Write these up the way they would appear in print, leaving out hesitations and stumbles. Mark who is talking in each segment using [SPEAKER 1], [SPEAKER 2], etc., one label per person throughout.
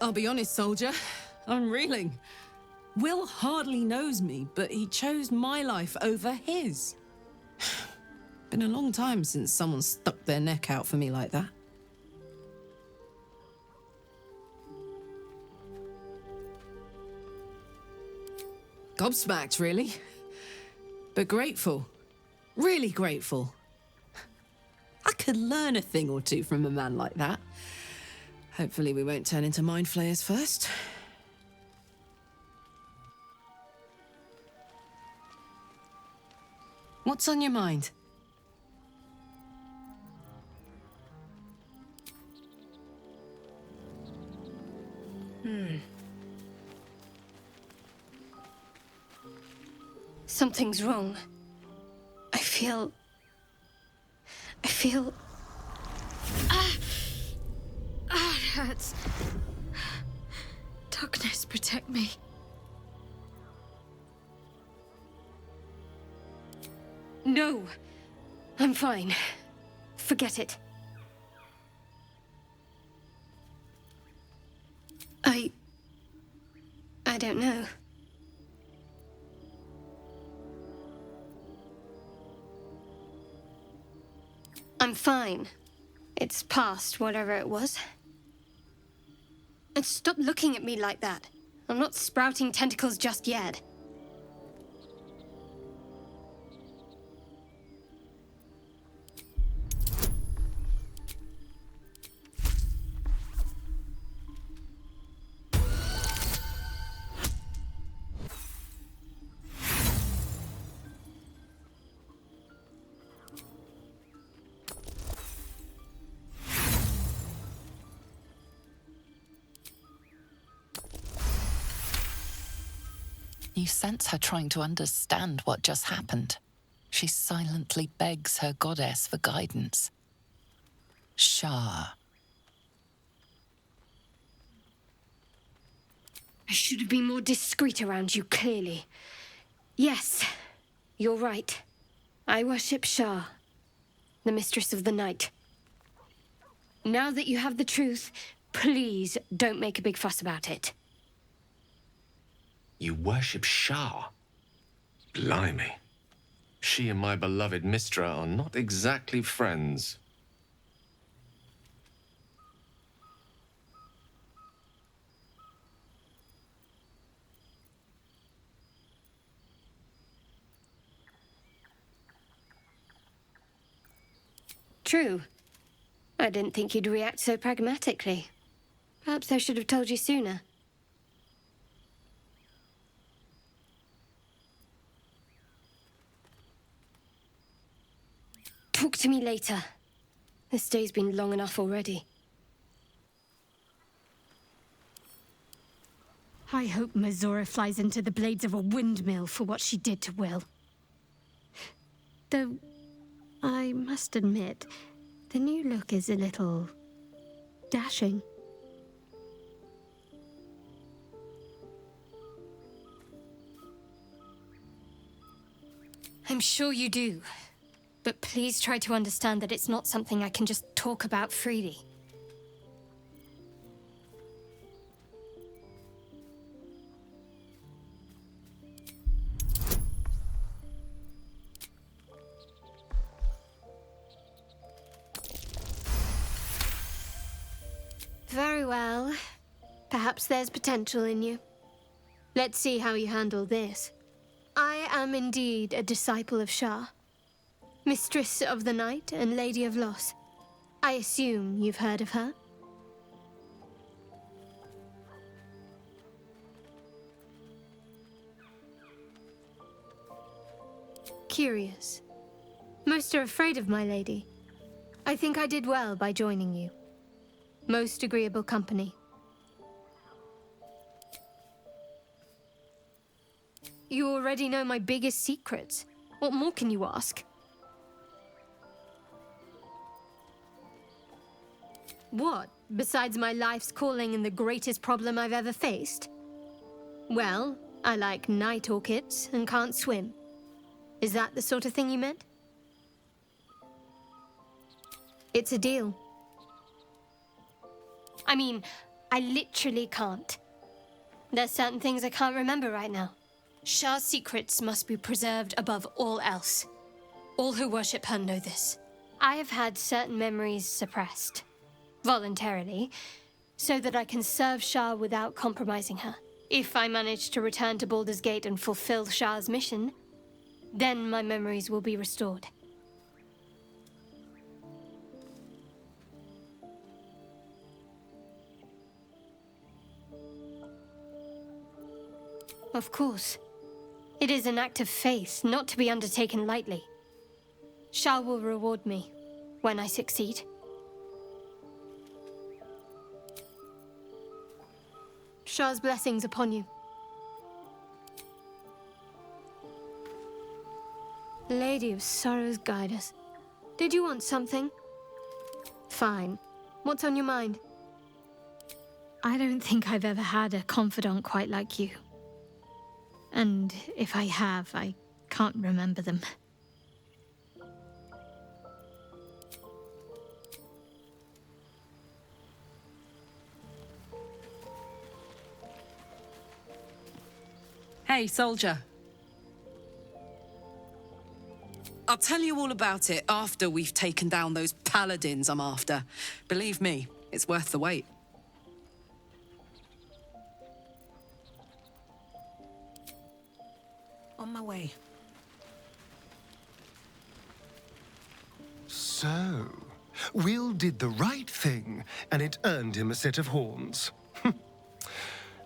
[SPEAKER 1] I'll be honest, soldier. I'm reeling. Will hardly knows me, but he chose my life over his. Been a long time since someone stuck their neck out for me like that. Gobsmacked, really. But grateful. Really grateful. I could learn a thing or two from a man like that. Hopefully we won't turn into mind flayers first. What's on your mind?
[SPEAKER 2] Something's wrong. I feel... it hurts. Darkness, protect me. No! I'm fine. Forget it. I don't know. I'm fine. It's past whatever it was. And stop looking at me like that. I'm not sprouting tentacles just yet.
[SPEAKER 3] You sense her trying to understand what just happened. She silently begs her goddess for guidance. Shah.
[SPEAKER 2] I should have been more discreet around you, clearly. Yes, you're right. I worship Shah, the mistress of the night. Now that you have the truth, please don't make a big fuss about it.
[SPEAKER 4] You worship Shah? Blimey. She and my beloved Mistra are not exactly friends.
[SPEAKER 2] True. I didn't think you'd react so pragmatically. Perhaps I should have told you sooner. Talk to me later. This day's been long enough already.
[SPEAKER 5] I hope Mazora flies into the blades of a windmill for what she did to Will. Though, I must admit, the new look is a little... dashing.
[SPEAKER 2] I'm sure you do. But please try to understand that it's not something I can just talk about freely. Very well. Perhaps there's potential in you. Let's see how you handle this. I am indeed a disciple of Shah. Mistress of the Night and Lady of Loss. I assume you've heard of her? Curious. Most are afraid of my lady. I think I did well by joining you. Most agreeable company. You already know my biggest secrets. What more can you ask? What, besides my life's calling and the greatest problem I've ever faced? Well, I like night orchids and can't swim. Is that the sort of thing you meant? It's a deal. I mean, I literally can't. There's certain things I can't remember right now. Shah's secrets must be preserved above all else. All who worship her know this. I have had certain memories suppressed, voluntarily, so that I can serve Shah without compromising her. If I manage to return to Baldur's Gate and fulfill Shah's mission, then my memories will be restored. Of course. It is an act of faith, not to be undertaken lightly. Shah will reward me when I succeed. Shah's blessings upon you. Lady of Sorrows, guide us. Did you want something? Fine. What's on your mind?
[SPEAKER 5] I don't think I've ever had a confidant quite like you. And if I have, I can't remember them.
[SPEAKER 1] Hey, soldier. I'll tell you all about it after we've taken down those paladins I'm after. Believe me, it's worth the wait. On my way.
[SPEAKER 6] So, Will did the right thing, and it earned him a set of horns.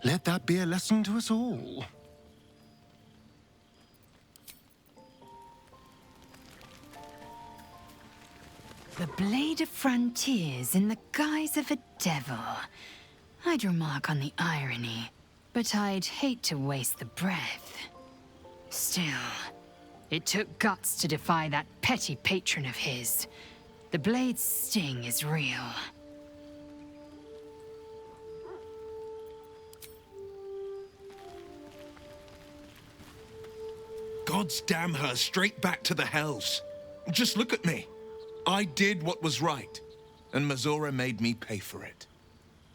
[SPEAKER 6] Let that be a lesson to us all.
[SPEAKER 7] The Blade of Frontiers in the guise of a devil. I'd remark on the irony, but I'd hate to waste the breath. Still, it took guts to defy that petty patron of his. The blade's sting is real.
[SPEAKER 8] Gods damn her straight back to the hells. Just look at me. I did what was right, and Mazora made me pay for it.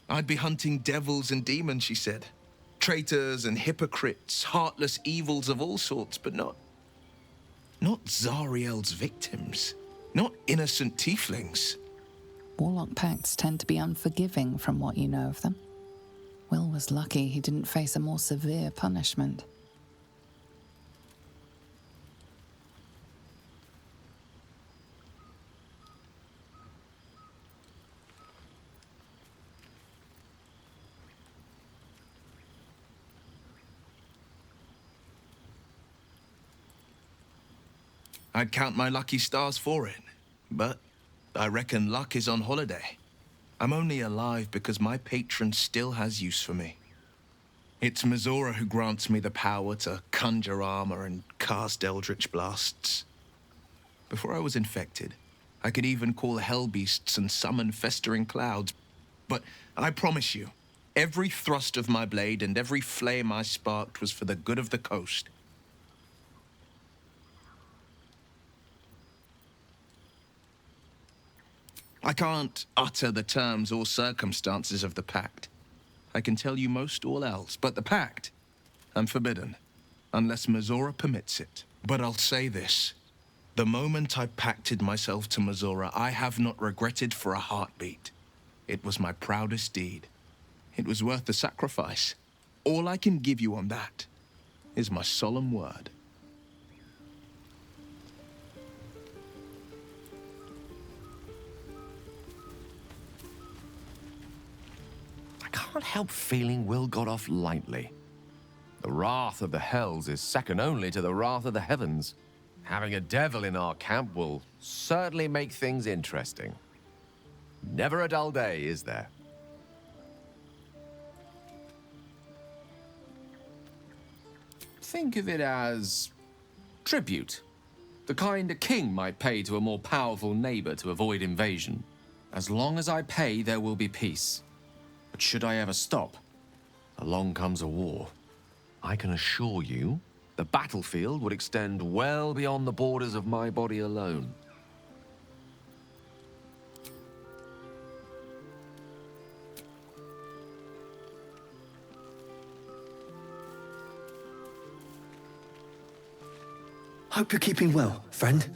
[SPEAKER 8] I'd be hunting devils and demons, she said. Traitors and hypocrites, heartless evils of all sorts, but not Zariel's victims. Not innocent tieflings.
[SPEAKER 3] Warlock pacts tend to be unforgiving from what you know of them. Will was lucky he didn't face a more severe punishment.
[SPEAKER 8] I'd count my lucky stars for it, but I reckon luck is on holiday. I'm only alive because my patron still has use for me. It's Mazora who grants me the power to conjure armor and cast eldritch blasts. Before I was infected, I could even call hell beasts and summon festering clouds. But I promise you, every thrust of my blade and every flame I sparked was for the good of the coast. I can't utter the terms or circumstances of the pact. I can tell you most all else, but the pact, I'm forbidden, unless Mazora permits it. But I'll say this. The moment I pacted myself to Mazora, I have not regretted for a heartbeat. It was my proudest deed. It was worth the sacrifice. All I can give you on that is my solemn word.
[SPEAKER 4] I can't help feeling Will got off lightly. The wrath of the hells is second only to the wrath of the heavens. Having a devil in our camp will certainly make things interesting. Never a dull day, is there? Think of it as tribute. The kind a king might pay to a more powerful neighbor to avoid invasion. As long as I pay, there will be peace. But should I ever stop, along comes a war. I can assure you, the battlefield would extend well beyond the borders of my body alone.
[SPEAKER 9] Hope you're keeping well, friend.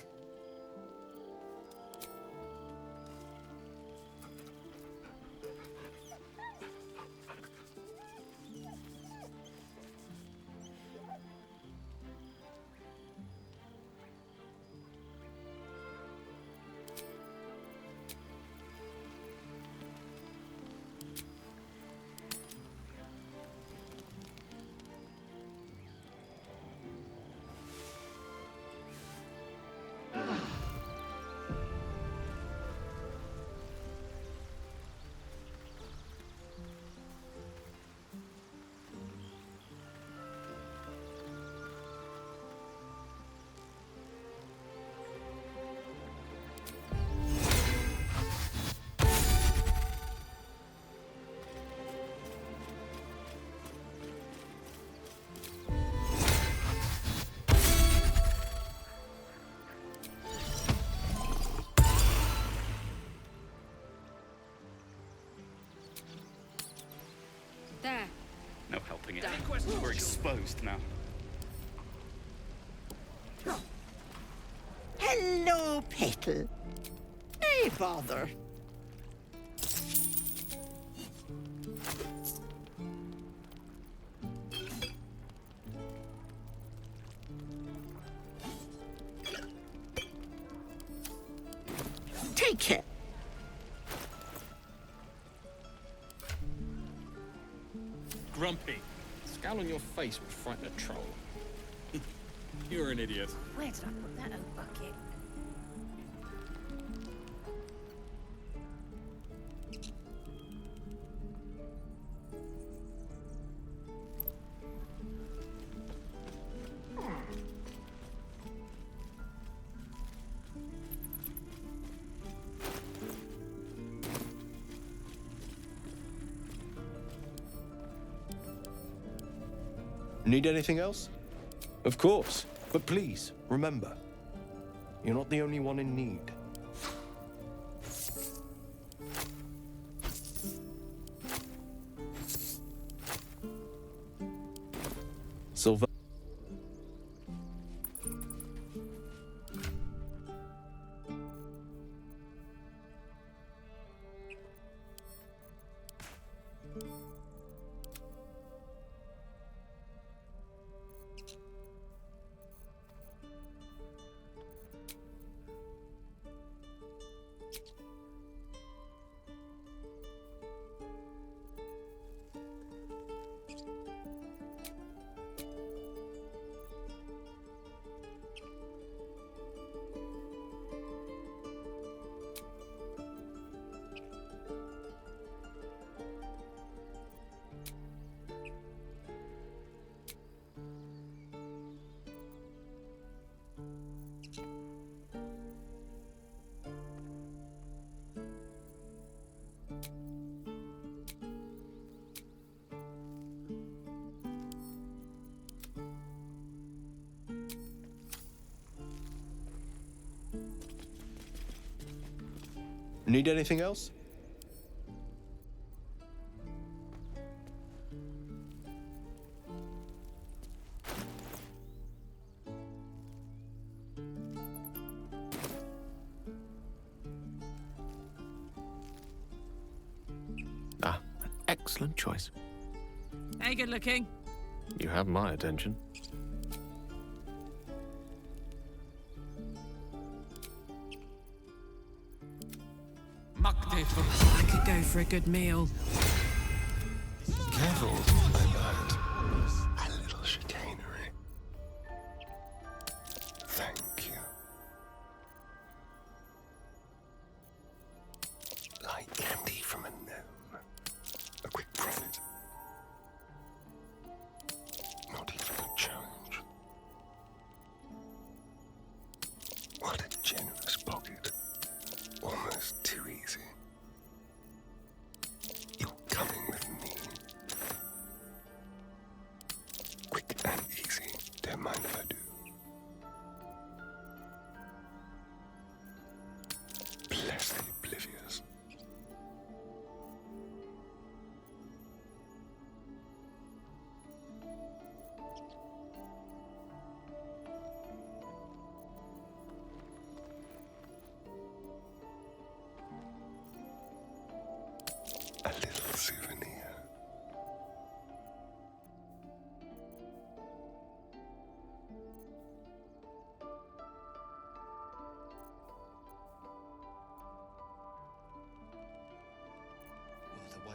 [SPEAKER 2] There.
[SPEAKER 10] No helping it. We're exposed now.
[SPEAKER 11] Hello, Petal. Hey, bother. Take it.
[SPEAKER 10] Grumpy. Scowl on your face would frighten a troll. You're an idiot.
[SPEAKER 11] Where did I put that old bucket?
[SPEAKER 12] Need anything else? Of course. But please, remember, you're not the only one in need. Silver. Need anything else?
[SPEAKER 4] Ah, an excellent choice.
[SPEAKER 1] Hey, good looking.
[SPEAKER 4] You have my attention.
[SPEAKER 1] I could go for a good meal.
[SPEAKER 6] Careful, my bird. A little chicanery. Thank you. Like candy from a gnome. A quick profit. Not even a challenge. What a generous pocket. Almost too easy. You're coming with me.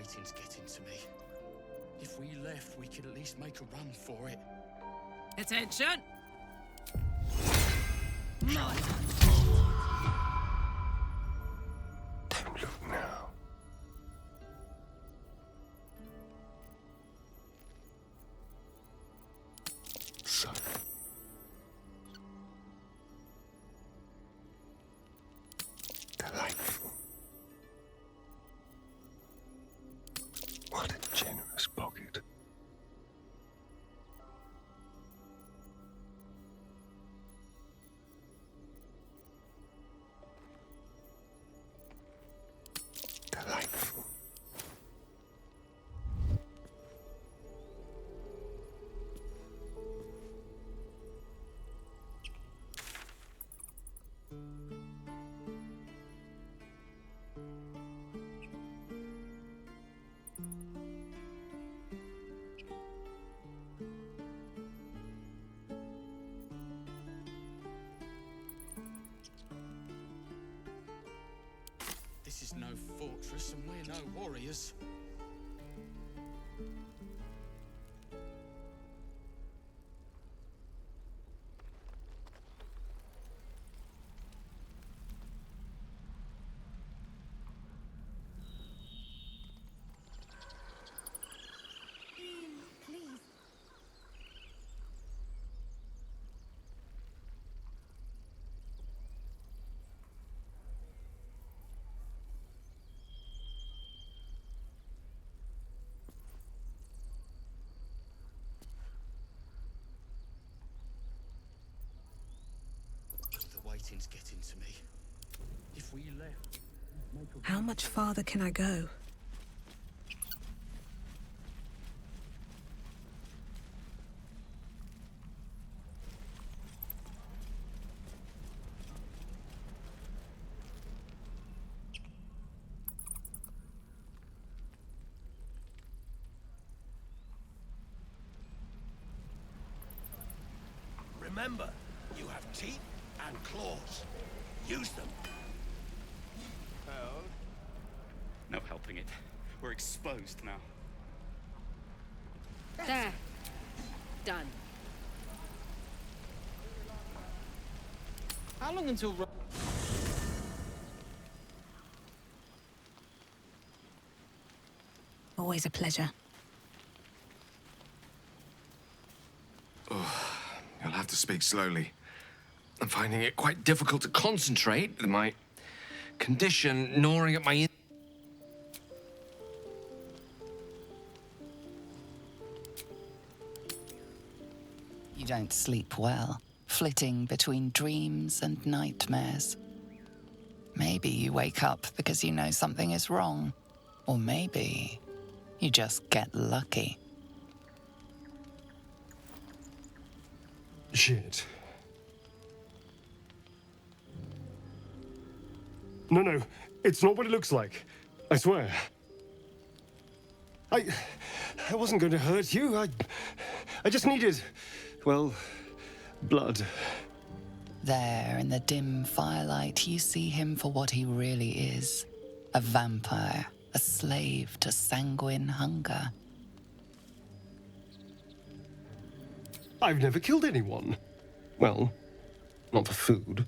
[SPEAKER 10] waiting's getting to me. If we left, we could at least make a run for it.
[SPEAKER 1] Attention!
[SPEAKER 6] Don't look now. So. Delightful. What a generous pocket. Delightful.
[SPEAKER 10] This is no fortress, and we're no warriors. The waiting's getting to me. If we left...
[SPEAKER 13] How much farther can I go?
[SPEAKER 14] Remember, you have teeth and claws. Use them.
[SPEAKER 10] No helping it. We're exposed now.
[SPEAKER 2] There. Done.
[SPEAKER 4] How long until...
[SPEAKER 13] Always a pleasure.
[SPEAKER 6] Oh, you'll have to speak slowly. I'm finding it quite difficult to concentrate with my condition gnawing at my...
[SPEAKER 3] You don't sleep well, flitting between dreams and nightmares. Maybe you wake up because you know something is wrong. Or maybe you just get lucky.
[SPEAKER 6] Shit. No, it's not what it looks like. I swear. I wasn't going to hurt you. I just needed, well, blood.
[SPEAKER 3] There, in the dim firelight, you see him for what he really is. A vampire, a slave to sanguine hunger.
[SPEAKER 6] I've never killed anyone. Well, not for food.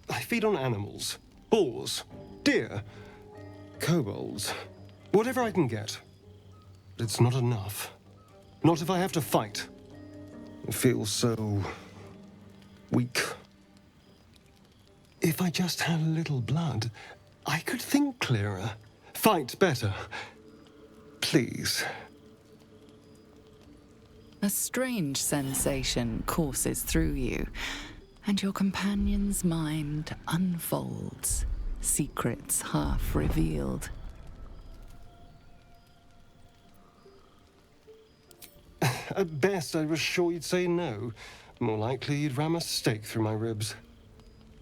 [SPEAKER 6] I feed on animals. Boars, deer, kobolds, whatever I can get. But it's not enough. Not if I have to fight. I feel so... weak. If I just had a little blood, I could think clearer, fight better. Please.
[SPEAKER 3] A strange sensation courses through you, and your companion's mind unfolds, secrets half revealed.
[SPEAKER 6] At best, I was sure you'd say no. More likely, you'd ram a stake through my ribs.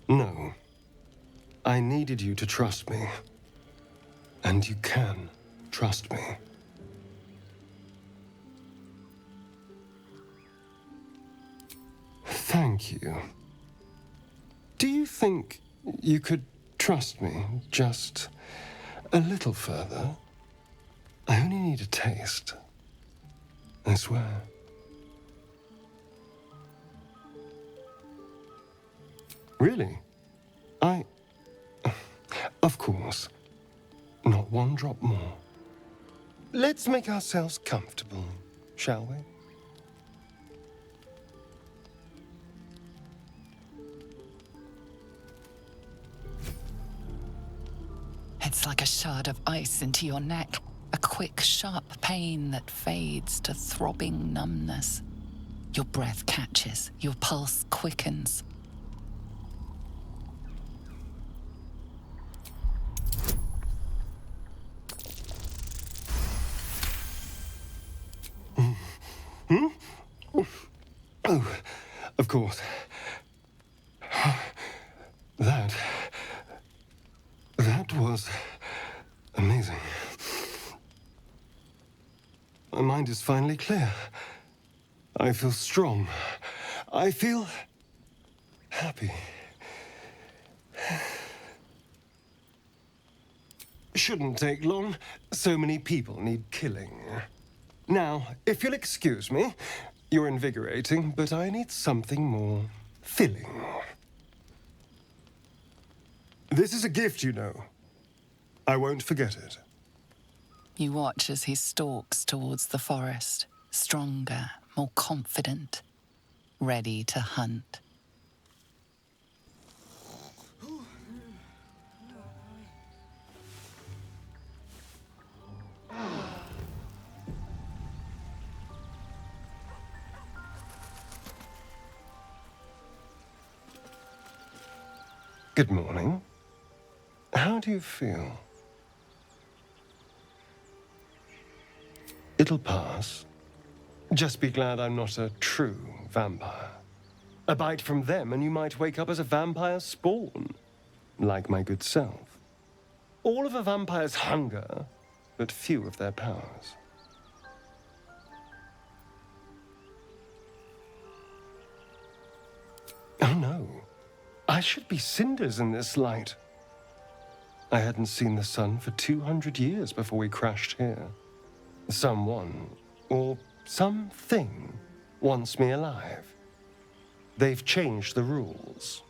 [SPEAKER 6] No. I needed you to trust me. And you can trust me. Thank you. Do you think you could trust me just a little further? I only need a taste. I swear. Really? Of course. Not one drop more. Let's make ourselves comfortable, shall we?
[SPEAKER 3] It's like a shard of ice into your neck. A quick, sharp pain that fades to throbbing numbness. Your breath catches, your pulse quickens.
[SPEAKER 6] Oh, of course. That was amazing. My mind is finally clear. I feel strong. I feel happy. Shouldn't take long. So many people need killing. Now, if you'll excuse me, you're invigorating, but I need something more filling. This is a gift, you know. I won't forget it.
[SPEAKER 3] You watch as he stalks towards the forest, stronger, more confident, ready to hunt.
[SPEAKER 6] Good morning. How do you feel? It'll pass. Just be glad I'm not a true vampire. A bite from them and you might wake up as a vampire spawn, like my good self. All of a vampire's hunger, but few of their powers. Oh no. I should be cinders in this light. I hadn't seen the sun for 200 years before we crashed here. Someone, or something, wants me alive. They've changed the rules.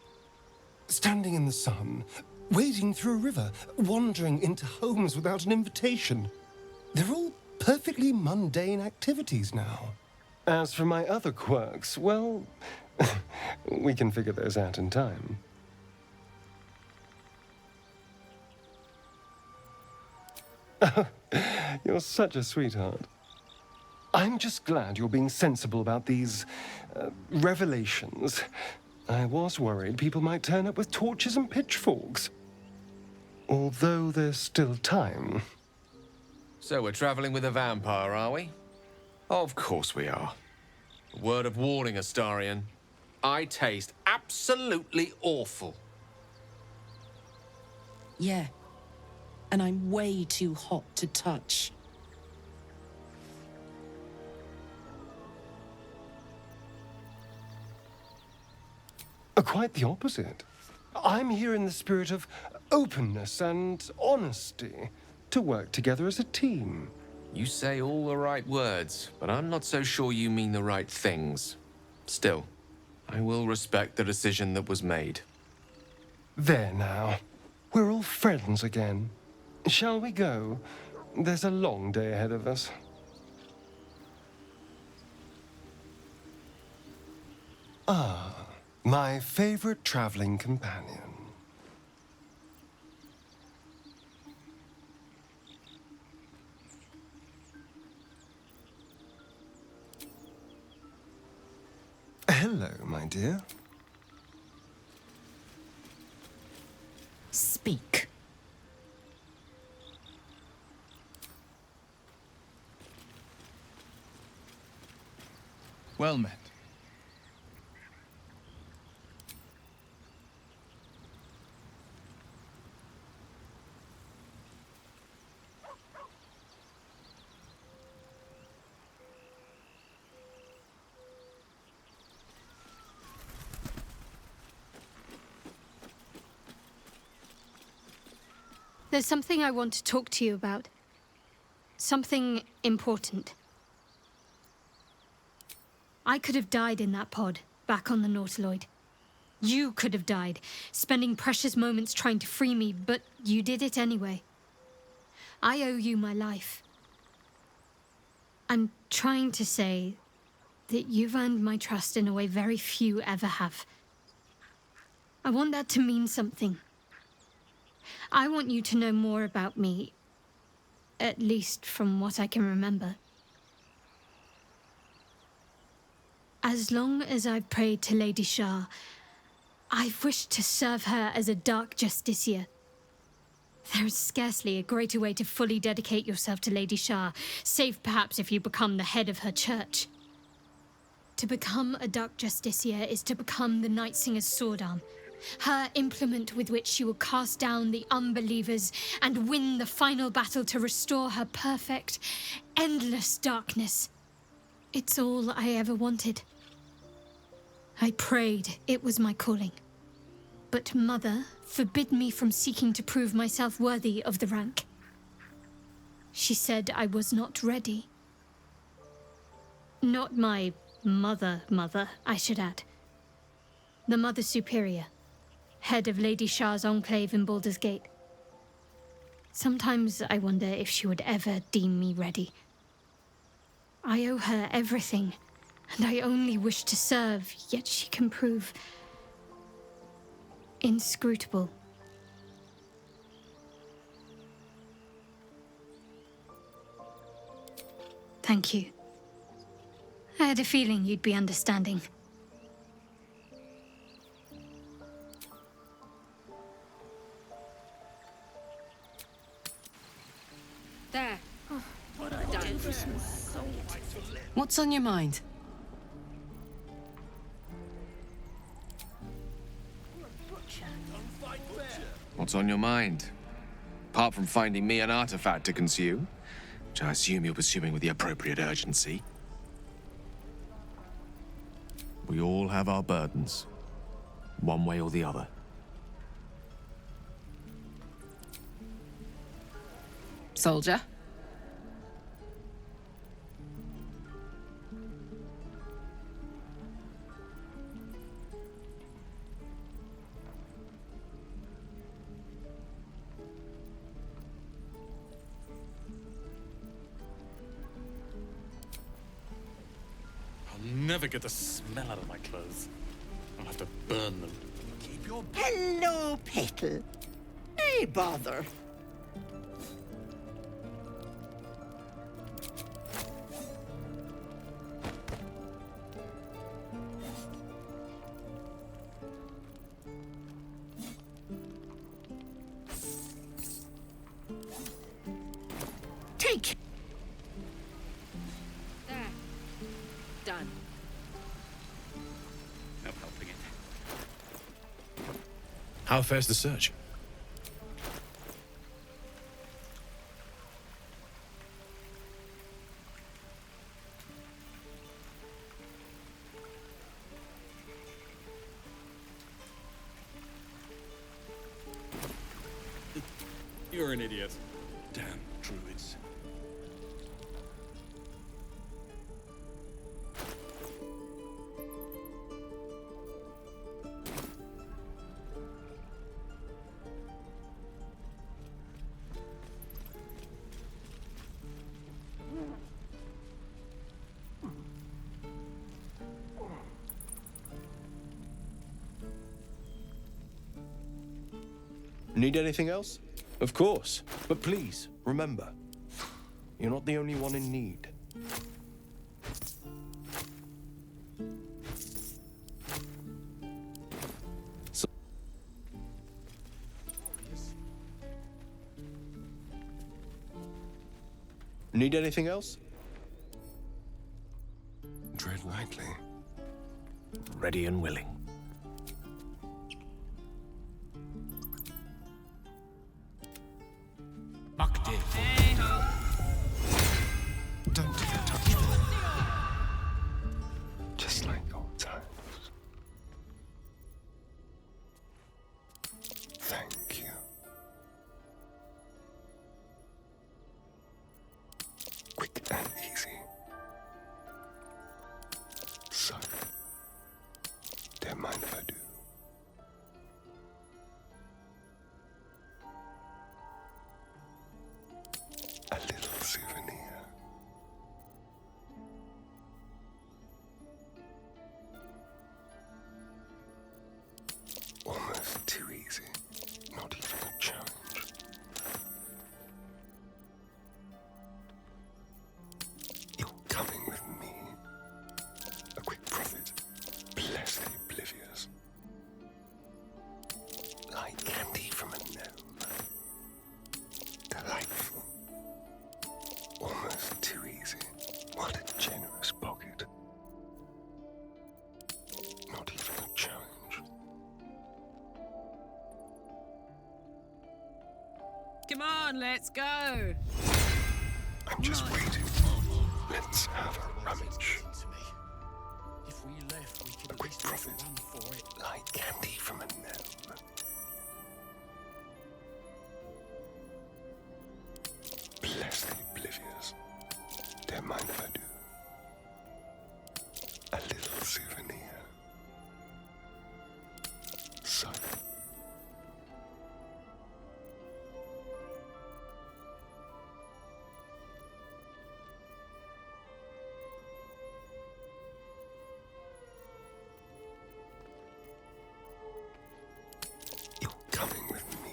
[SPEAKER 6] Standing in the sun, wading through a river, wandering into homes without an invitation. They're all perfectly mundane activities now. As for my other quirks, well, we can figure those out in time. Oh, you're such a sweetheart. I'm just glad you're being sensible about these revelations. I was worried people might turn up with torches and pitchforks. Although there's still time.
[SPEAKER 4] So we're traveling with a vampire, are we? Of course we are. A word of warning, Astarion. I taste absolutely awful.
[SPEAKER 1] Yeah. And I'm way too hot to touch.
[SPEAKER 6] Quite the opposite. I'm here in the spirit of openness and honesty to work together as a team.
[SPEAKER 4] You say all the right words, but I'm not so sure you mean the right things. Still, I will respect the decision that was made.
[SPEAKER 6] There now. We're all friends again. Shall we go? There's a long day ahead of us. Ah, my favorite traveling companion. Hello, my dear.
[SPEAKER 1] Speak.
[SPEAKER 8] Well met.
[SPEAKER 5] There's something I want to talk to you about. Something important. I could have died in that pod, back on the Nautiloid. You could have died, spending precious moments trying to free me, but you did it anyway. I owe you my life. I'm trying to say that you've earned my trust in a way very few ever have. I want that to mean something. I want you to know more about me, at least from what I can remember. As long as I've prayed to Lady Shah, I've wished to serve her as a Dark Justiciar. There is scarcely a greater way to fully dedicate yourself to Lady Shah, save perhaps if you become the head of her church. To become a Dark Justiciar is to become the Night Singer's sword arm, her implement with which she will cast down the unbelievers and win the final battle to restore her perfect, endless darkness. It's all I ever wanted. I prayed it was my calling. But Mother forbid me from seeking to prove myself worthy of the rank. She said I was not ready. Not my mother, I should add. The Mother Superior, head of Lady Shah's enclave in Baldur's Gate. Sometimes I wonder if she would ever deem me ready. I owe her everything, and I only wish to serve, yet she can prove inscrutable. Thank you. I had a feeling you'd be understanding.
[SPEAKER 1] There.
[SPEAKER 11] What I do for some salt.
[SPEAKER 1] What's on your mind?
[SPEAKER 4] What's on your mind? Apart from finding me an artifact to consume, which I assume you're pursuing with the appropriate urgency. We all have our burdens, one way or the other.
[SPEAKER 1] Soldier?
[SPEAKER 10] I'll never get the smell out of my clothes. I'll have to burn them.
[SPEAKER 14] Keep your...
[SPEAKER 11] Hello, Petal. Hey, bother. Take.
[SPEAKER 1] There. Done.
[SPEAKER 10] No helping it.
[SPEAKER 12] How fares the search?
[SPEAKER 10] You're an idiot. Damn druids.
[SPEAKER 12] Need anything else? Of course. But please, remember, you're not the only one in need. Need anything else?
[SPEAKER 6] Tread lightly.
[SPEAKER 12] Ready and willing.
[SPEAKER 6] Don't touch me. Just like old times. Thank you. quick and easy. So, don't mind if I do. A little souvenir. Almost too easy. Not even a challenge. You're coming with me. A quick profit. Bless the oblivious. Like candy from a gnome. Delightful. Almost too easy. What a generous pocket. Not even a challenge.
[SPEAKER 1] Come on, let's go.
[SPEAKER 6] I'm just waiting. Let's have a rummage.
[SPEAKER 14] If we left, we could
[SPEAKER 6] A quick profit.
[SPEAKER 14] run for it.
[SPEAKER 6] Like candy from a gnome. Bless the oblivious. Don't mind if I do. A little souvenir. So. You're coming with me.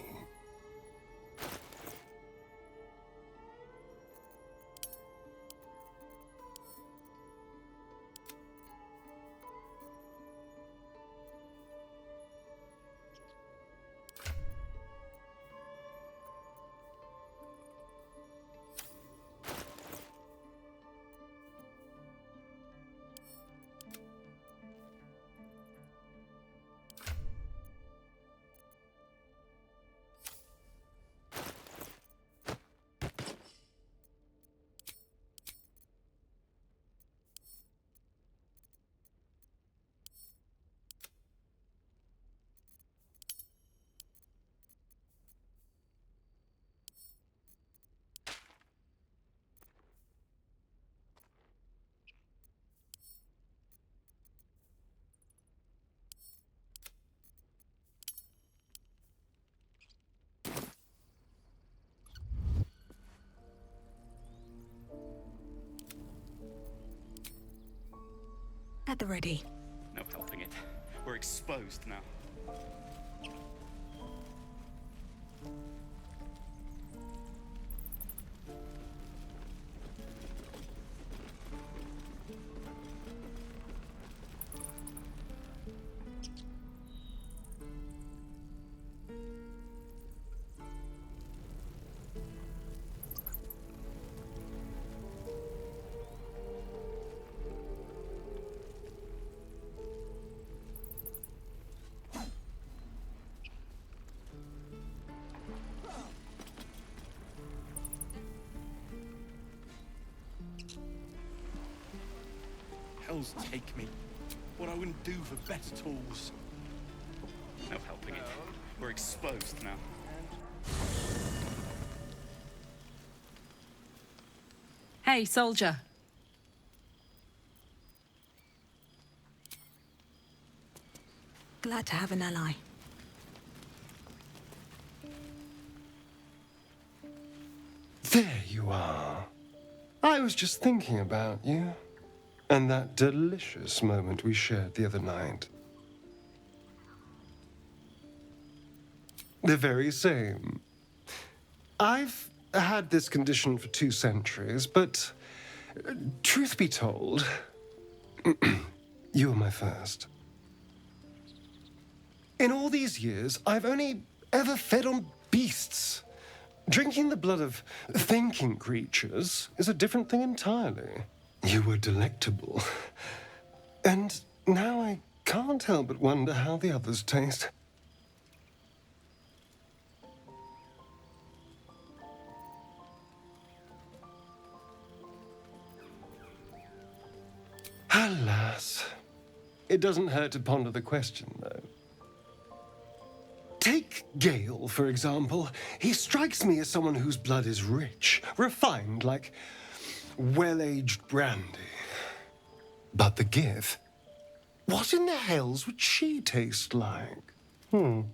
[SPEAKER 13] At the ready.
[SPEAKER 10] No helping it. We're exposed now. Hells take me. What I wouldn't do for better tools. No helping it. We're exposed now.
[SPEAKER 1] Hey, soldier.
[SPEAKER 13] Glad to have an ally.
[SPEAKER 6] There you are. I was just thinking about you. And that delicious moment we shared the other night. The very same. I've had this condition for 2 centuries, but truth be told, you were my first. In all these years, I've only ever fed on beasts. Drinking the blood of thinking creatures is a different thing entirely. You were delectable. And now I can't help but wonder how the others taste. Alas. It doesn't hurt to ponder the question, though. Take Gale, for example. He strikes me as someone whose blood is rich, refined, like well-aged brandy. But the Gith? What in the hells would she taste like? Oh.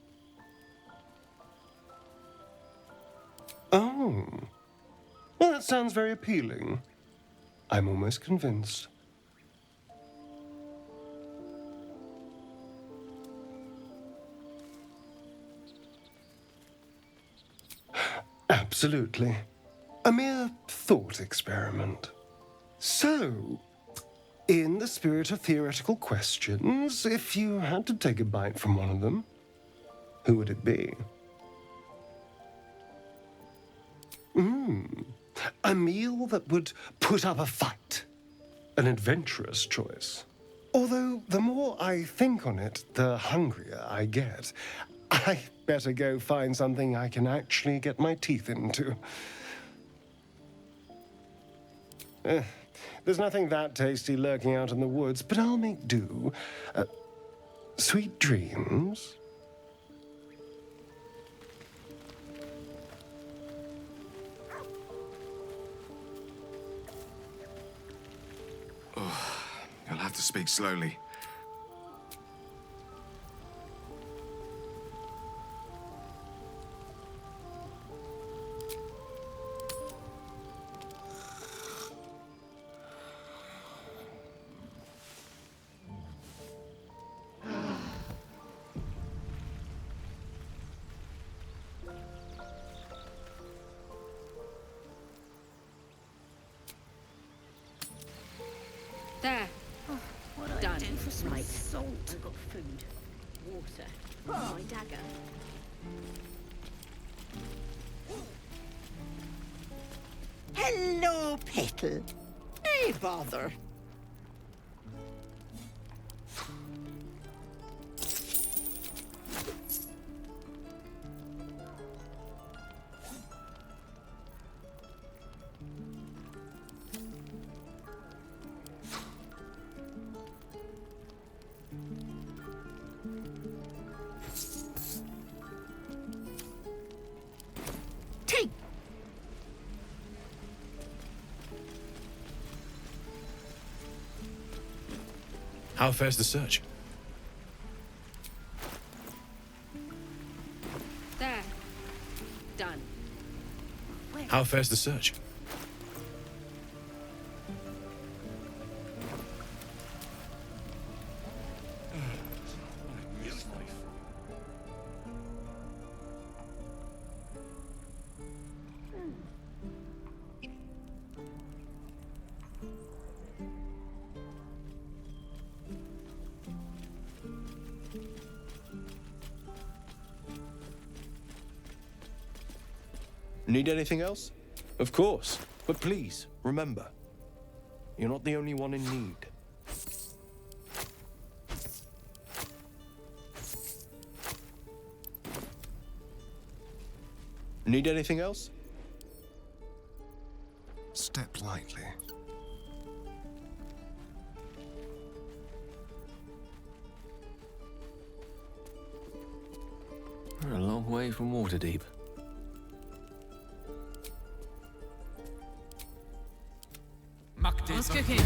[SPEAKER 6] Well, that sounds very appealing. I'm almost convinced. Absolutely. A mere thought experiment. So, in the spirit of theoretical questions, if you had to take a bite from one of them, who would it be? A meal that would put up a fight. An adventurous choice. Although, the more I think on it, the hungrier I get. I better go find something I can actually get my teeth into. There's nothing that tasty lurking out in the woods, but I'll make do. Sweet dreams.
[SPEAKER 15] You'll have to speak slowly.
[SPEAKER 2] There.
[SPEAKER 11] What I
[SPEAKER 2] Done.
[SPEAKER 11] do for some
[SPEAKER 2] Right.
[SPEAKER 11] salt.
[SPEAKER 2] I've got food, water, my dagger.
[SPEAKER 11] Hello, Petal. Hey, bother. Take.
[SPEAKER 16] How fares the search?
[SPEAKER 2] There. Done.
[SPEAKER 16] How fares the search?
[SPEAKER 12] Need anything else? Of course. But please, remember, you're not the only one in need. Need anything else?
[SPEAKER 6] Step lightly.
[SPEAKER 4] We're a long way from Waterdeep.
[SPEAKER 1] What's cooking?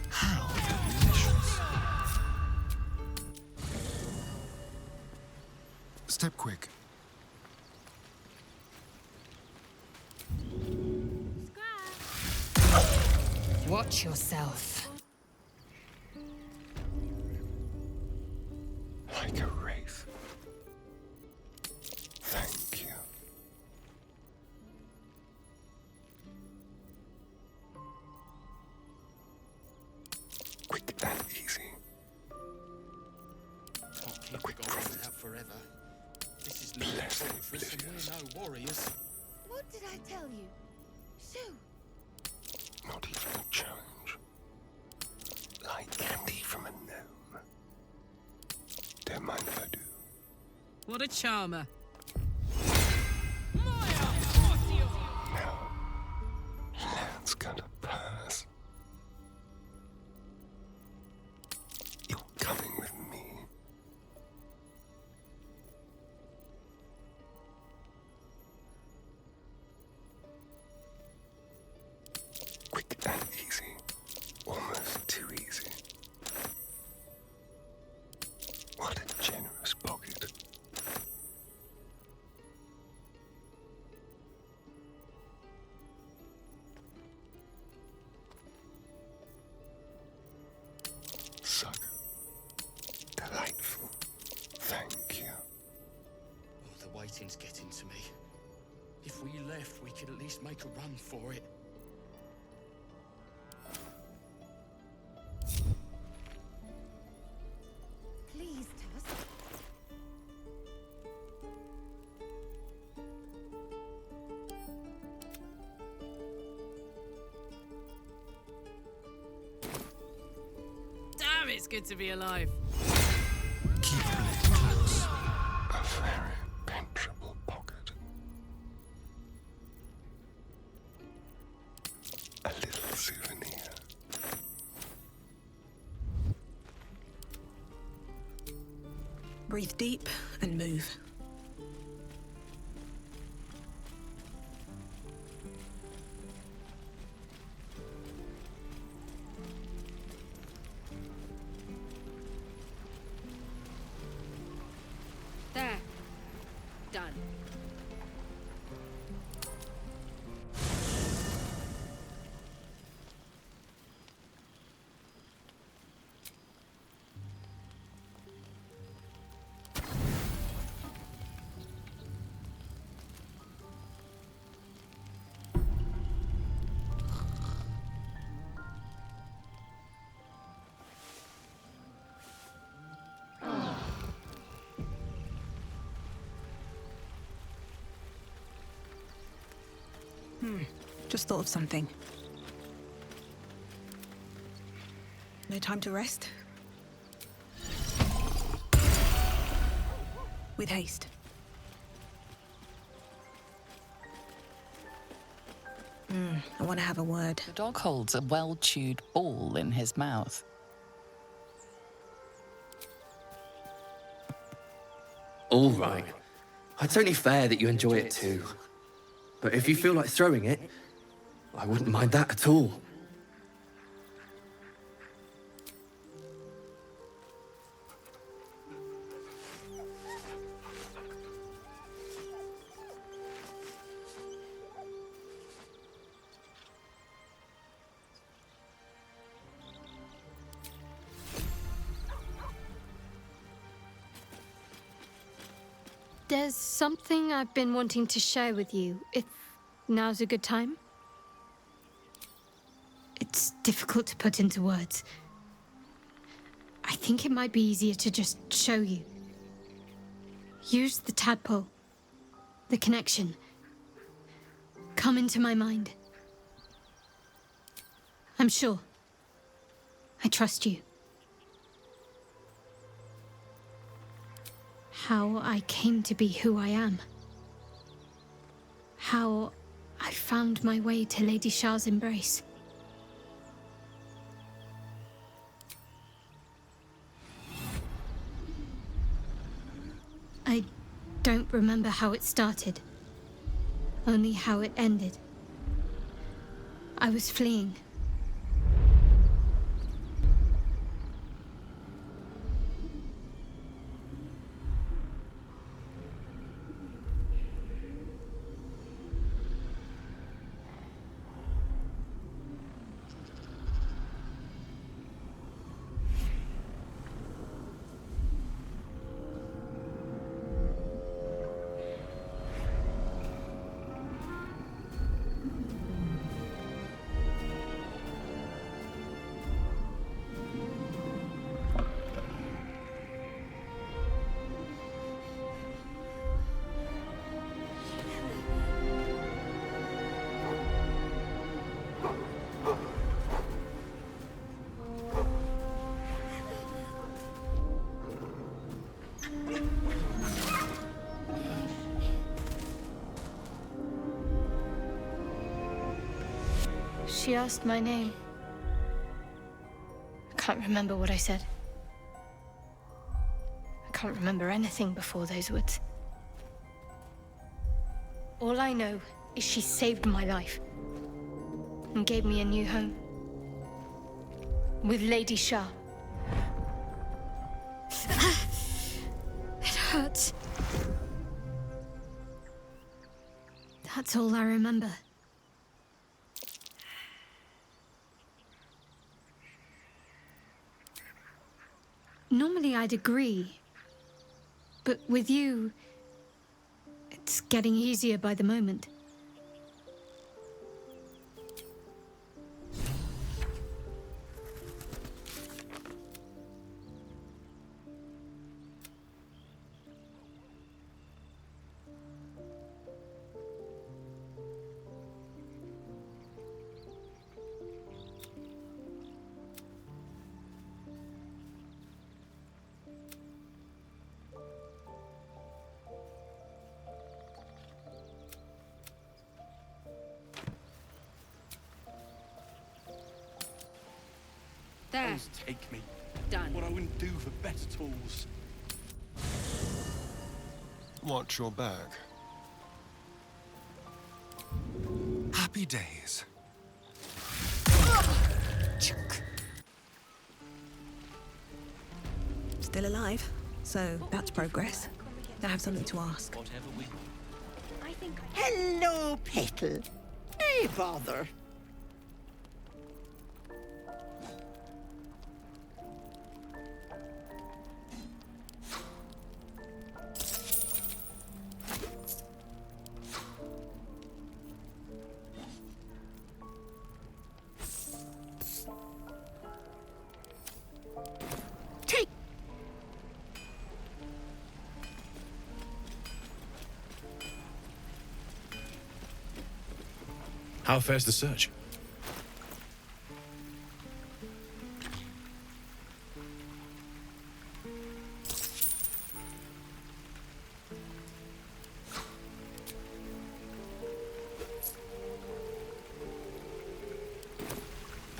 [SPEAKER 6] How delicious. Step quick.
[SPEAKER 7] Watch yourself.
[SPEAKER 6] Like a wraith. Thank you. Quick and easy.
[SPEAKER 10] A quick out forever. This is no fortress and we're no warriors.
[SPEAKER 17] What did I tell you? Shoo!
[SPEAKER 6] Not even a challenge. Like candy from a gnome. Don't mind if I do.
[SPEAKER 1] What a charmer.
[SPEAKER 6] Now, let's go to Paris. You're coming with me.
[SPEAKER 10] pain's getting to me. If we left, we could at least make a run for it.
[SPEAKER 17] Please, Tusk.
[SPEAKER 1] Damn, it's good to be alive.
[SPEAKER 15] Keep the blade close.
[SPEAKER 6] A very pinchable pocket. A little souvenir.
[SPEAKER 13] Breathe deep and move.
[SPEAKER 2] There. Done.
[SPEAKER 13] Just thought of something. No time to rest? With haste. I want to have a word.
[SPEAKER 3] The dog holds a well-chewed ball in his mouth.
[SPEAKER 9] All right. It's only fair that you enjoy it too. But if you feel like throwing it, I wouldn't mind that at all.
[SPEAKER 5] There's something I've been wanting to share with you, if now's a good time. It's difficult to put into words. I think it might be easier to just show you. Use the tadpole, the connection. Come into my mind. I'm sure. I trust you. How I came to be who I am. How I found my way to Lady Shah's embrace. I don't remember how it started, only how it ended. I was fleeing. She asked my name. I can't remember what I said. I can't remember anything before those words. All I know is she saved my life and gave me a new home with Lady Shah. It hurts. That's all I remember. Normally I'd agree, but with you, It's getting easier by the moment.
[SPEAKER 10] There. Tools take me.
[SPEAKER 1] Done.
[SPEAKER 10] What I wouldn't do for better tools.
[SPEAKER 6] Watch your back.
[SPEAKER 15] Happy days.
[SPEAKER 13] Still alive, so that's progress. I have something to ask.
[SPEAKER 10] Whatever we...
[SPEAKER 11] Hello, Petal. Hey, bother.
[SPEAKER 13] Take.
[SPEAKER 16] How fares the search?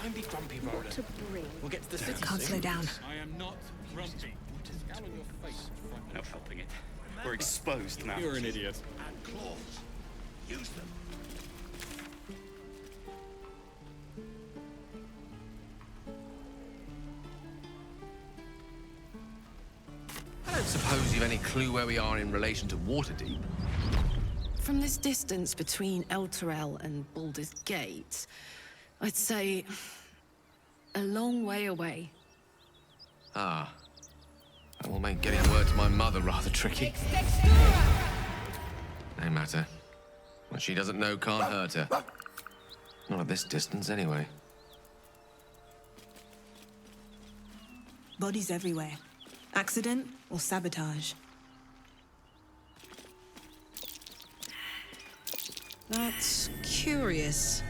[SPEAKER 10] Don't be grumpy, Roland.
[SPEAKER 11] To bring.
[SPEAKER 10] We'll get to the city
[SPEAKER 13] Can't
[SPEAKER 10] soon.
[SPEAKER 13] slow down.
[SPEAKER 10] I am not grumpy. Scowl on your face. No helping it. We're exposed now. You're an idiot.
[SPEAKER 14] And claws. Use them.
[SPEAKER 4] I don't suppose you've any clue where we are in relation to Waterdeep.
[SPEAKER 1] From this distance between El Terrell and Baldur's Gate, I'd say a long way away.
[SPEAKER 4] Ah. That will make getting word to my mother rather tricky. No matter. What she doesn't know can't hurt her. Not at this distance, anyway.
[SPEAKER 13] Bodies everywhere. Accident or sabotage?
[SPEAKER 1] That's curious.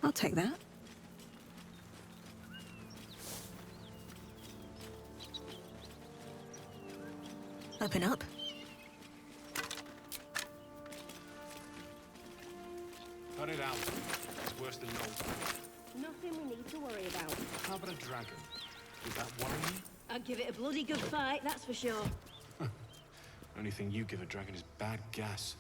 [SPEAKER 13] I'll take that. Open up.
[SPEAKER 16] Cut it out. It's worse than no.
[SPEAKER 17] Nothing we need to worry about.
[SPEAKER 16] How about a dragon? Would that worry you?
[SPEAKER 17] I'd give it a bloody good fight, that's for sure.
[SPEAKER 16] Only thing you give a dragon is bad gas.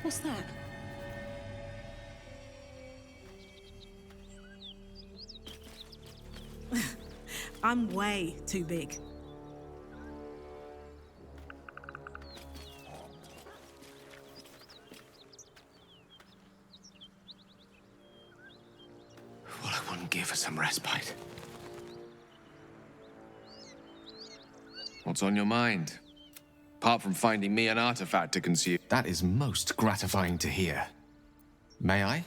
[SPEAKER 13] What's that? I'm way too big.
[SPEAKER 4] What I wouldn't give for some respite. What's on your mind? Apart from finding me an artifact to consume. That is most gratifying to hear. May I?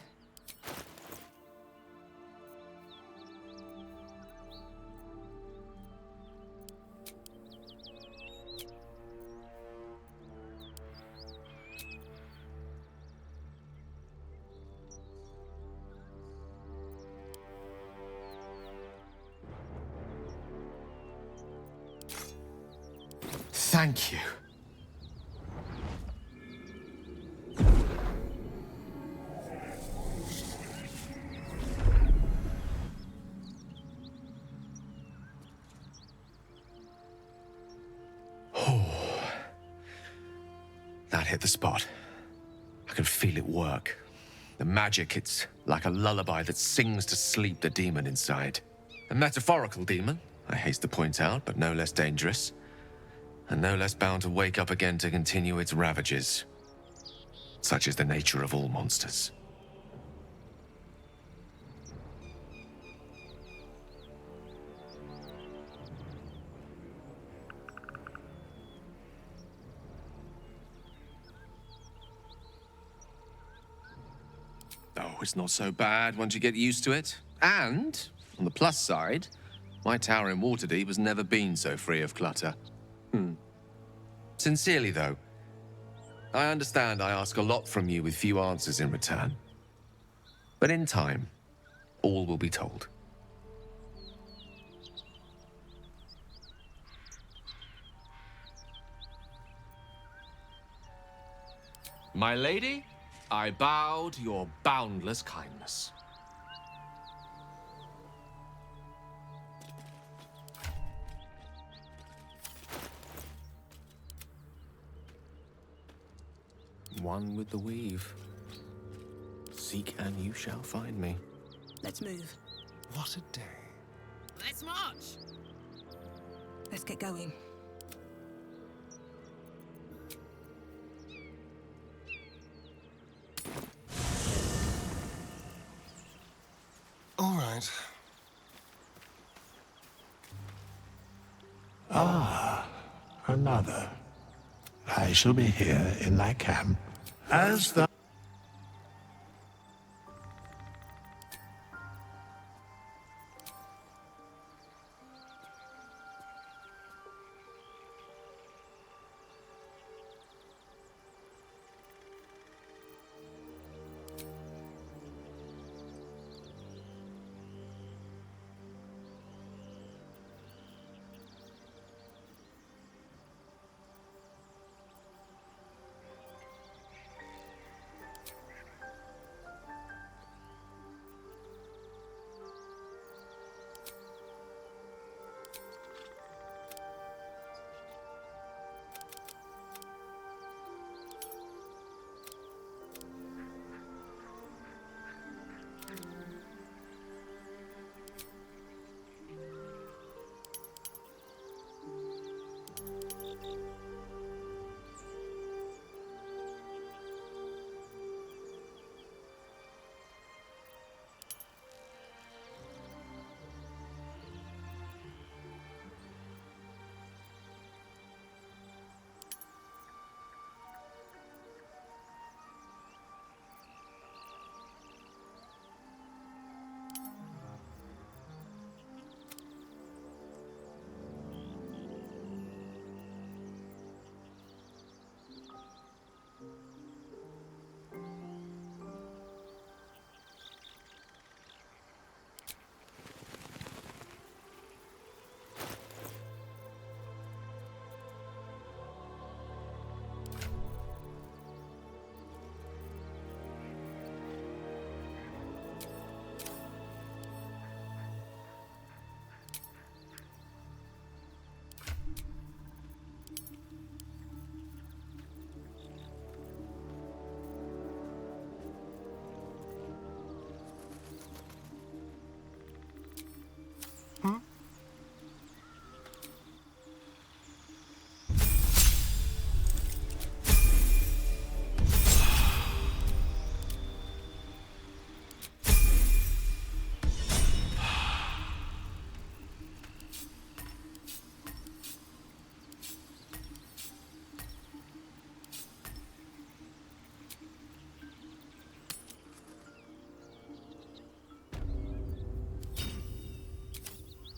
[SPEAKER 4] Thank you.
[SPEAKER 18] That hit the spot. I can feel it work. The magic, it's like a lullaby that sings to sleep the demon inside. A metaphorical demon, I haste to point out, but no less dangerous. And no less bound to wake up again to continue its ravages. Such is the nature of all monsters. Oh, it's not so bad once you get used to it. And, on the plus side, my tower in Waterdeep has never been so free of clutter. Sincerely, though, I understand I ask a lot from you with few answers in return. But in time, all will be told.
[SPEAKER 4] My lady, I bow to your boundless kindness. One with the weave. Seek and you shall find me.
[SPEAKER 13] Let's move.
[SPEAKER 15] What a day.
[SPEAKER 1] Let's march.
[SPEAKER 13] Let's get going.
[SPEAKER 15] All right.
[SPEAKER 19] Ah, another. I shall be here in thy camp as the...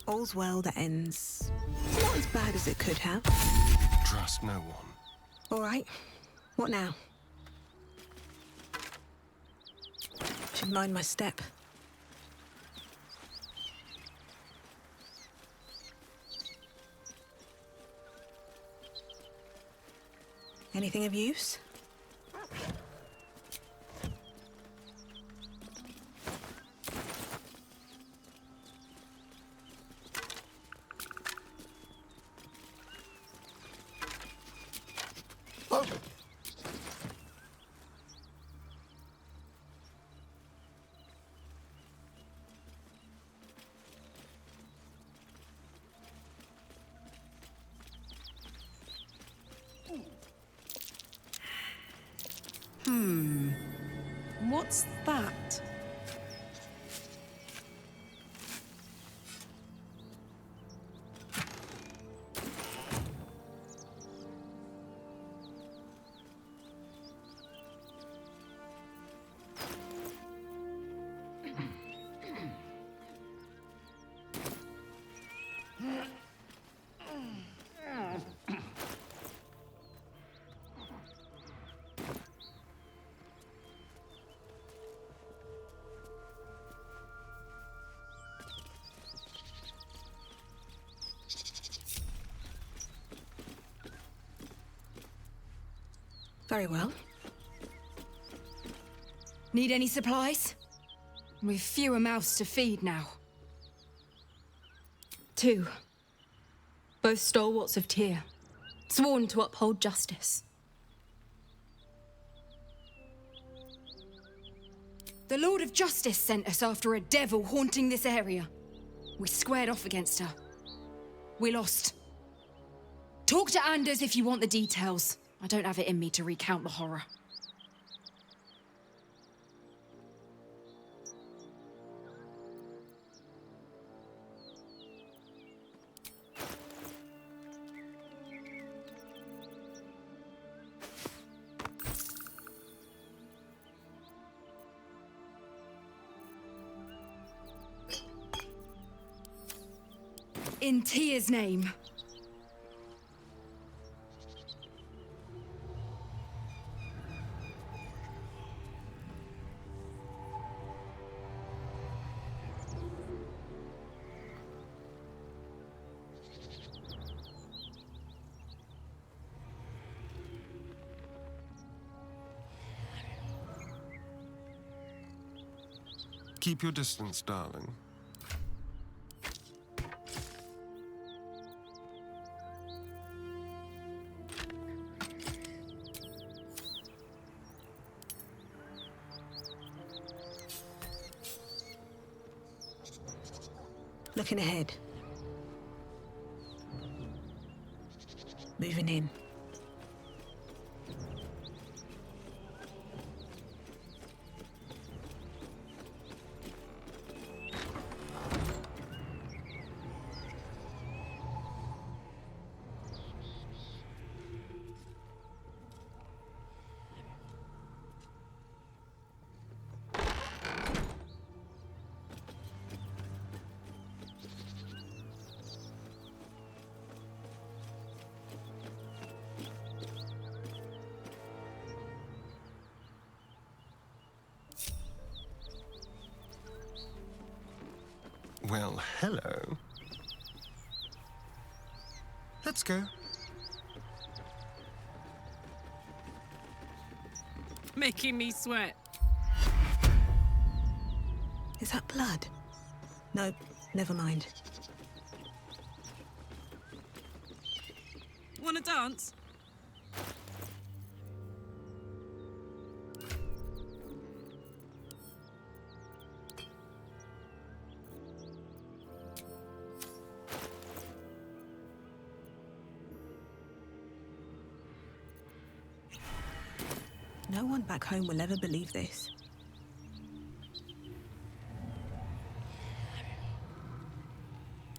[SPEAKER 13] All's well that ends not as bad as it could have.
[SPEAKER 15] Trust no one.
[SPEAKER 13] All right. What now? Should mind my step. Anything of use?
[SPEAKER 1] What's that?
[SPEAKER 13] Very well.
[SPEAKER 20] Need any supplies? We've fewer mouths to feed now. 2. Both stalwarts of Tyr, sworn to uphold justice. The Lord of Justice sent us after a devil haunting this area. We squared off against her. We lost. Talk to Anders if you want the details. I don't have it in me to recount the horror. In Tyr's name.
[SPEAKER 15] Keep your distance, darling.
[SPEAKER 13] Looking ahead. Moving in.
[SPEAKER 15] Well, hello. Let's go.
[SPEAKER 1] Making me sweat.
[SPEAKER 13] Is that blood? No, never mind.
[SPEAKER 1] Wanna dance?
[SPEAKER 13] No one back home will ever believe this.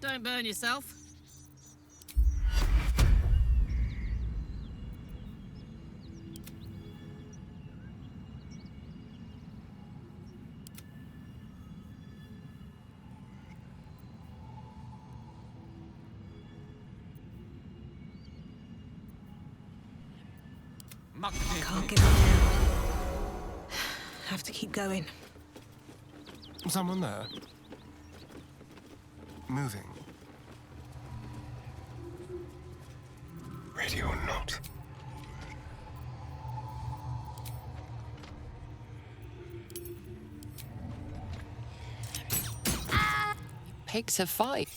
[SPEAKER 1] Don't burn yourself.
[SPEAKER 13] Can't give up now. Have to keep going.
[SPEAKER 15] Someone there? Moving. Ready or not?
[SPEAKER 3] picked a fight.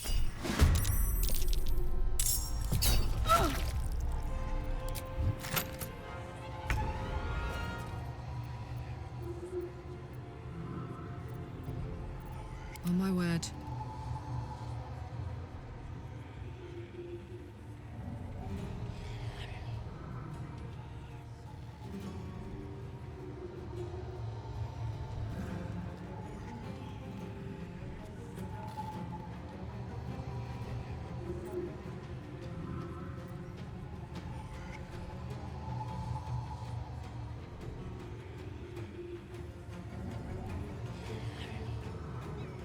[SPEAKER 1] Oh my word.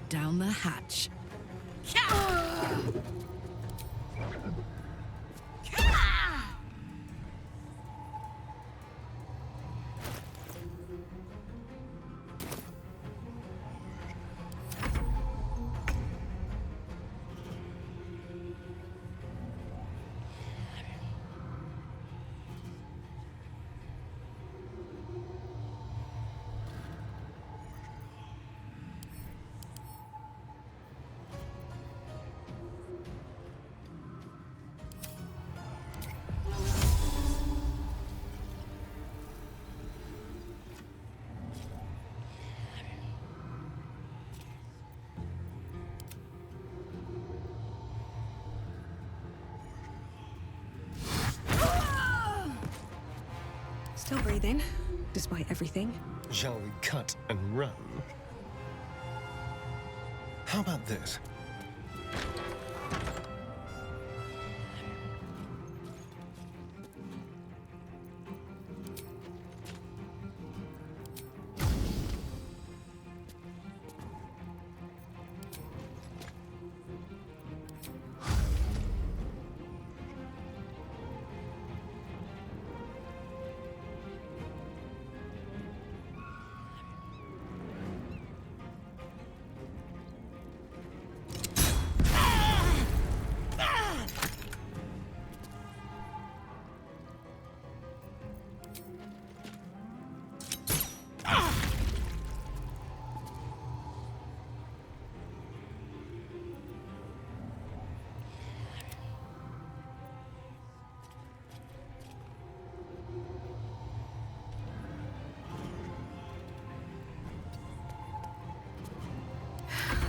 [SPEAKER 1] Down the hatch.
[SPEAKER 13] Still breathing, despite everything.
[SPEAKER 6] Shall we cut and run? How about this?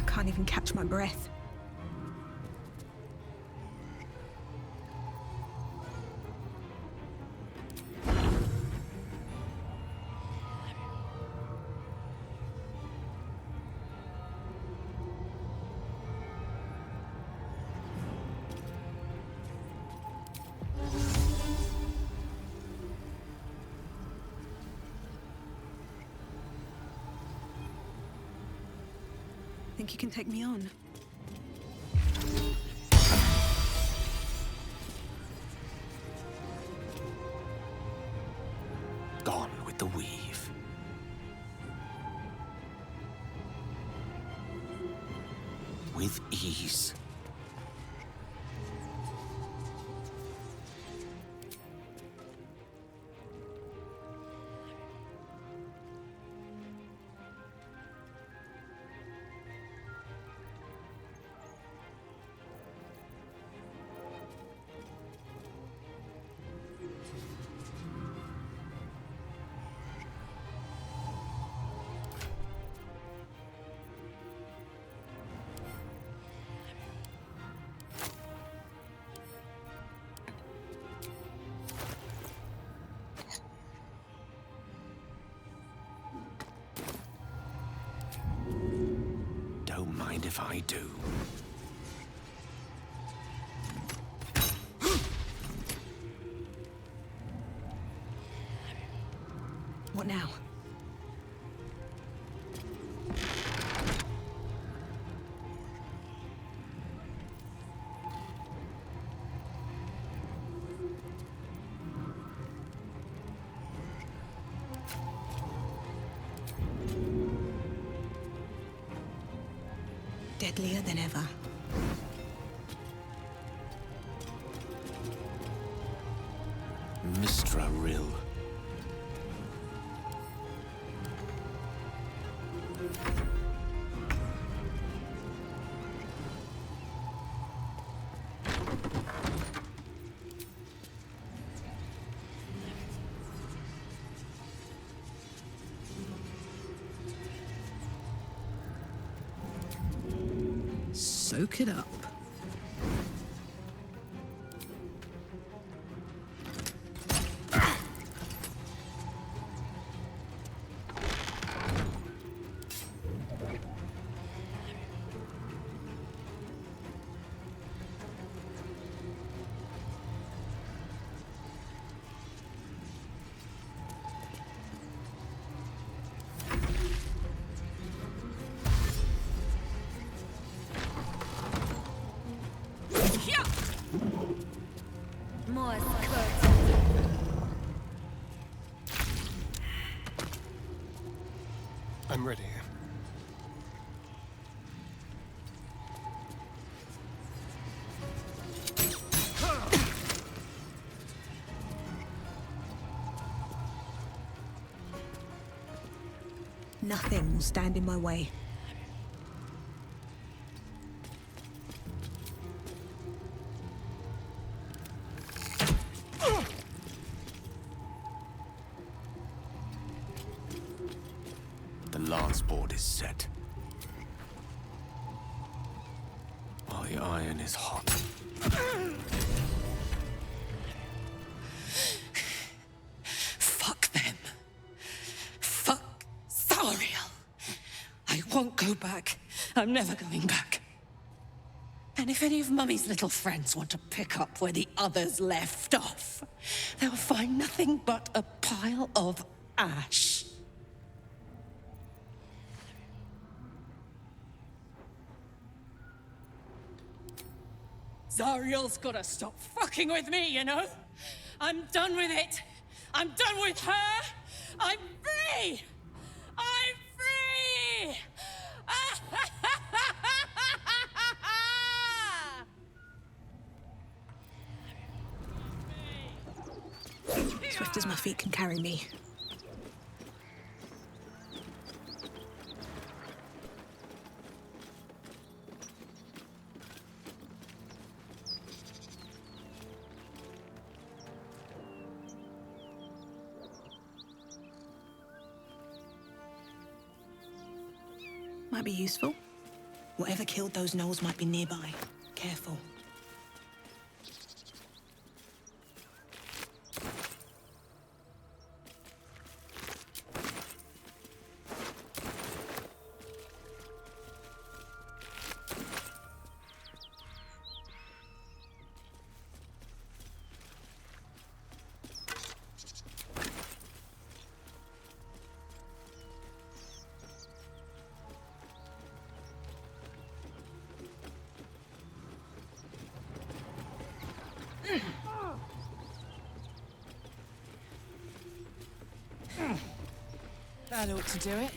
[SPEAKER 13] Can't even catch my breath. Think you can take me on?
[SPEAKER 18] Gone with the weave. With ease. Don't mind if I do.
[SPEAKER 13] What now? Deadlier than ever.
[SPEAKER 18] Mistra Rill.
[SPEAKER 1] soak it up.
[SPEAKER 17] More
[SPEAKER 15] I'm ready.
[SPEAKER 13] Nothing will stand in my way.
[SPEAKER 18] The lance board is set. While the iron is hot.
[SPEAKER 1] Fuck them. Fuck Zariel. I won't go back. I'm never going back. And if any of Mummy's little friends want to pick up where the others left off, they'll find nothing but a pile of ash. Zariel's gotta stop fucking with me, you know? I'm done with it. I'm done with her. I'm free. I'm free.
[SPEAKER 13] Swift as my feet can carry me. Might be useful. Whatever killed those gnolls might be nearby. Careful.
[SPEAKER 1] That ought to do it.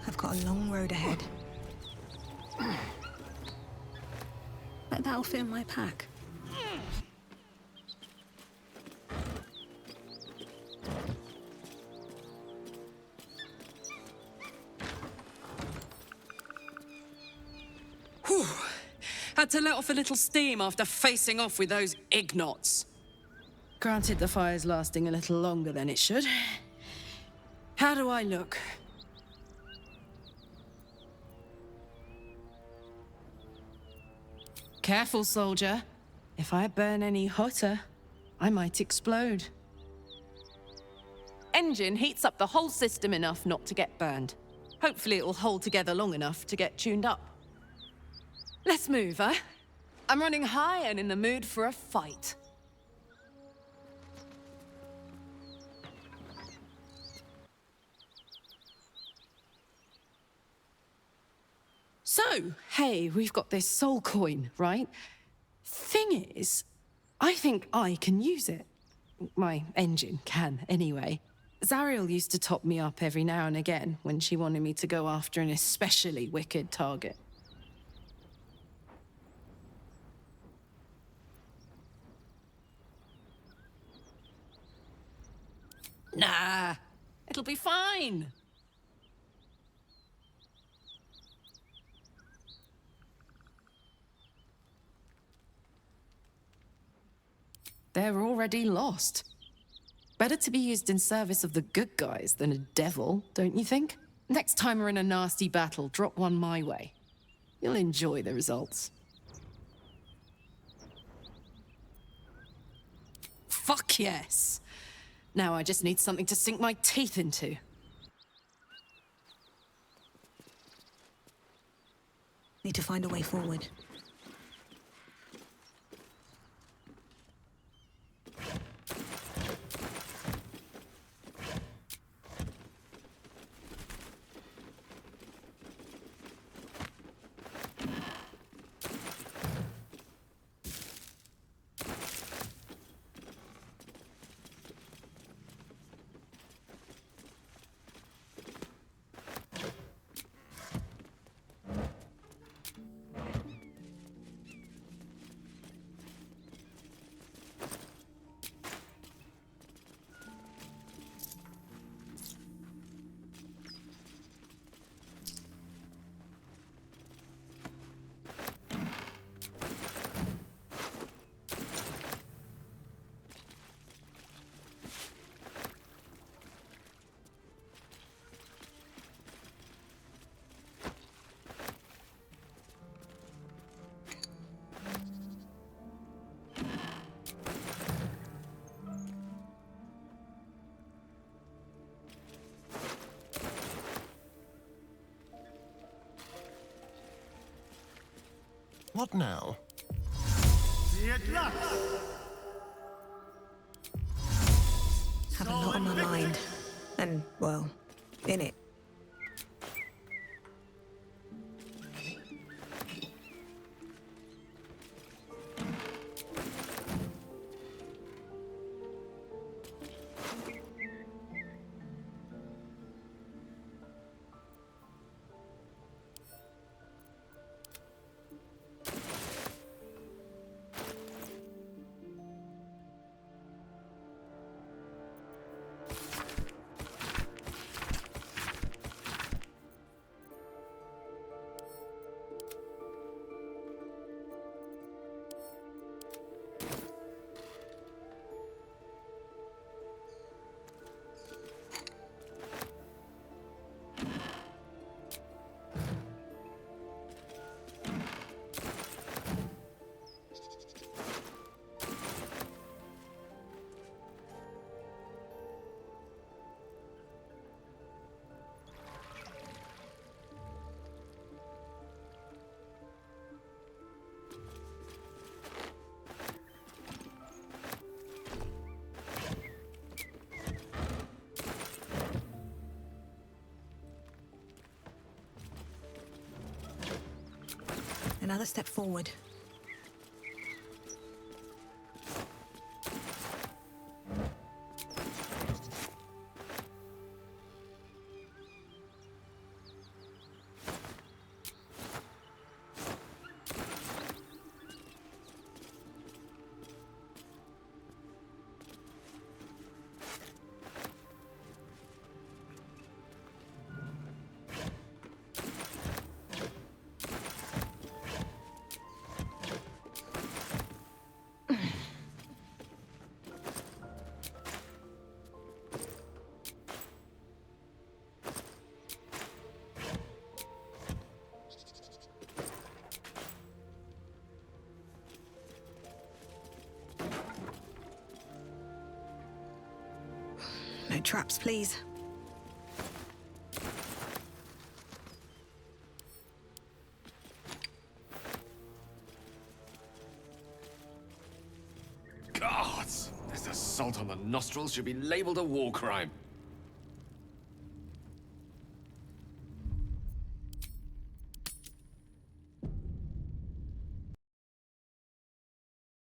[SPEAKER 13] I've got a long road ahead. But that'll fit in my pack.
[SPEAKER 1] Whew. Had to let off a little steam after facing off with those ignots. Granted, the fire's lasting a little longer than it should. How do I look? Careful, soldier. If I burn any hotter, I might explode. Engine heats up the whole system enough not to get burned. Hopefully it'll hold together long enough to get tuned up. Let's move, huh? I'm running high and in the mood for a fight. So, hey, we've got this soul coin, right? Thing is, I think I can use it. My engine can, anyway. Zariel used to top me up every now and again when she wanted me to go after an especially wicked target. Nah, it'll be fine. They're already lost. Better to be used in service of the good guys than a devil, don't you think? Next time we're in a nasty battle, drop one my way. You'll enjoy the results. Fuck yes! Now I just need something to sink my teeth into.
[SPEAKER 13] Need to find a way forward.
[SPEAKER 15] What now?
[SPEAKER 13] Have a lot on my mind. And, well, in it. Another step forward. No traps, please.
[SPEAKER 18] Gods! This assault on the nostrils should be labeled a war crime.